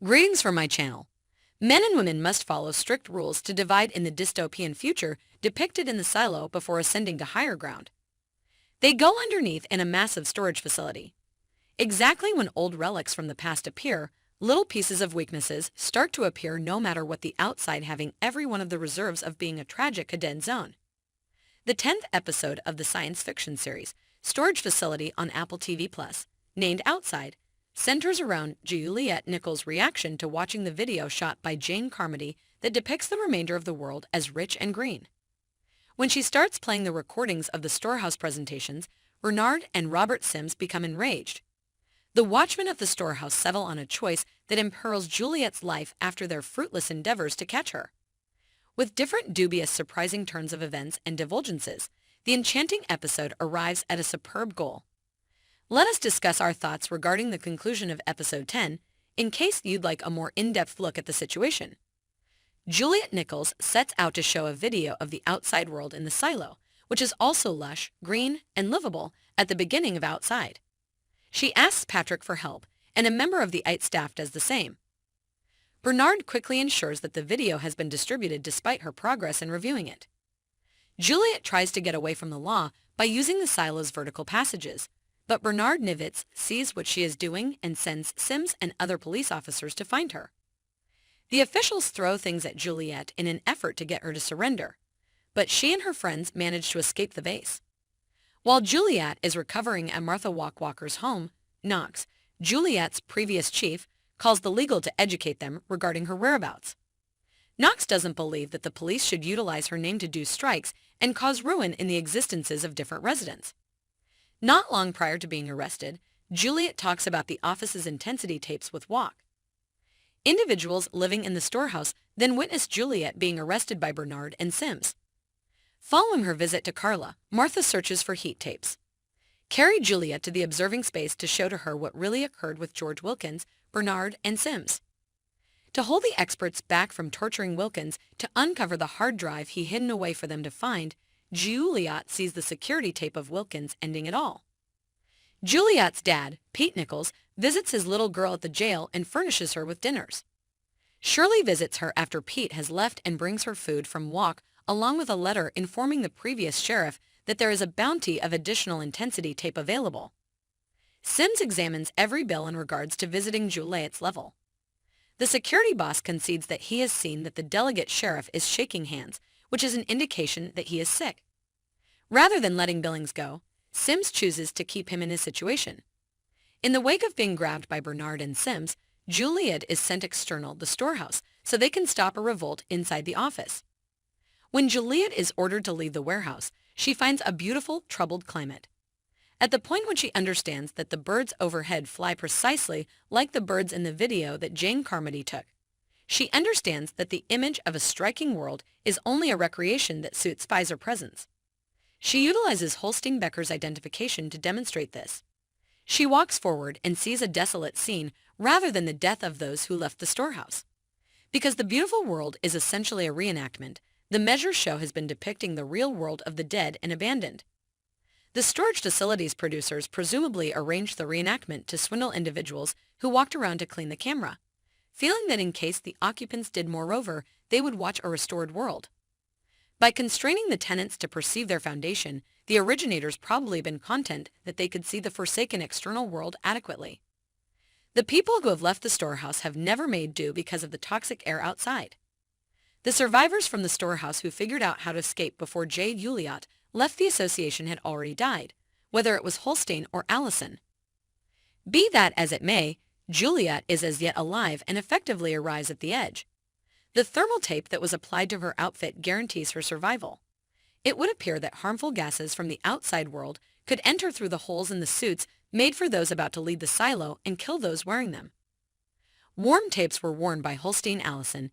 Greetings from my channel. Men and women must follow strict rules to divide in the dystopian future depicted in the silo before ascending to higher ground. They go underneath in a massive storage facility. Exactly when old relics from the past appear, little pieces of weaknesses start to appear no matter what the outside having every one of the reserves of being a tragic hidden zone. The 10th episode of the science fiction series, Storage Facility on Apple TV+, named Outside, centers around Juliet Nichols' reaction to watching the video shot by Jane Carmody that depicts the remainder of the world as rich and green. When she starts playing the recordings of the storehouse presentations, Bernard and Robert Sims become enraged. The watchmen of the storehouse settle on a choice that imperils Juliet's life after their fruitless endeavors to catch her. With different dubious surprising turns of events and divulgences, the enchanting episode arrives at a superb goal. Let us discuss our thoughts regarding the conclusion of episode 10, in case you'd like a more in-depth look at the situation. Juliet Nichols sets out to show a video of the outside world in the silo, which is also lush, green, and livable at the beginning of Outside. She asks Patrick for help, and a member of the IT staff does the same. Bernard quickly ensures that the video has been distributed despite her progress in reviewing it. Juliet tries to get away from the law by using the silo's vertical passages, but Bernard Nivitz sees what she is doing and sends Sims and other police officers to find her. The officials throw things at Juliet in an effort to get her to surrender, but she and her friends manage to escape the base. While Juliet is recovering at Martha Walkwalker's home, Knox, Juliet's previous chief, calls the legal to educate them regarding her whereabouts. Knox doesn't believe that the police should utilize her name to do strikes and cause ruin in the existences of different residents. Not long prior to being arrested, Juliet talks about the office's intensity tapes with Walk. Individuals living in the storehouse then witness Juliet being arrested by Bernard and Sims. Following her visit to Carla, Martha searches for heat tapes. Carry Juliet to the observing space to show to her what really occurred with George Wilkins, Bernard, and Sims. To hold the experts back from torturing Wilkins to uncover the hard drive he hidden away for them to find, Juliet sees the security tape of Wilkins ending it all. Juliet's dad, Pete Nichols, visits his little girl at the jail and furnishes her with dinners. Shirley visits her after Pete has left and brings her food from Walk along with a letter informing the previous sheriff that there is a bounty of additional intensity tape available. Sims examines every bill in regards to visiting Juliet's level. The security boss concedes that he has seen that the delegate sheriff is shaking hands, which is an indication that he is sick. Rather than letting Billings go, Sims chooses to keep him in his situation. In the wake of being grabbed by Bernard and Sims, Juliet is sent external the storehouse so they can stop a revolt inside the office. When Juliet is ordered to leave the warehouse, she finds a beautiful, troubled climate. At the point when she understands that the birds overhead fly precisely like the birds in the video that Jane Carmody took, she understands that the image of a striking world is only a recreation that suits Pfizer presence. She utilizes Holstein Becker's identification to demonstrate this. She walks forward and sees a desolate scene rather than the death of those who left the storehouse. Because the beautiful world is essentially a reenactment, the Measure show has been depicting the real world of the dead and abandoned. The storage facilities producers presumably arranged the reenactment to swindle individuals who walked around to clean the camera, feeling that in case the occupants did moreover, they would watch a restored world. By constraining the tenants to perceive their foundation, the originators probably been content that they could see the forsaken external world adequately. The people who have left the storehouse have never made do because of the toxic air outside. The survivors from the storehouse who figured out how to escape before Juliet left the association had already died, whether it was Holstein or Allison. Be that as it may, Juliet is as yet alive and effectively arrives at the edge. The thermal tape that was applied to her outfit guarantees her survival. It would appear that harmful gases from the outside world could enter through the holes in the suits made for those about to leave the silo and kill those wearing them. Warm tapes were worn by Holstein Allison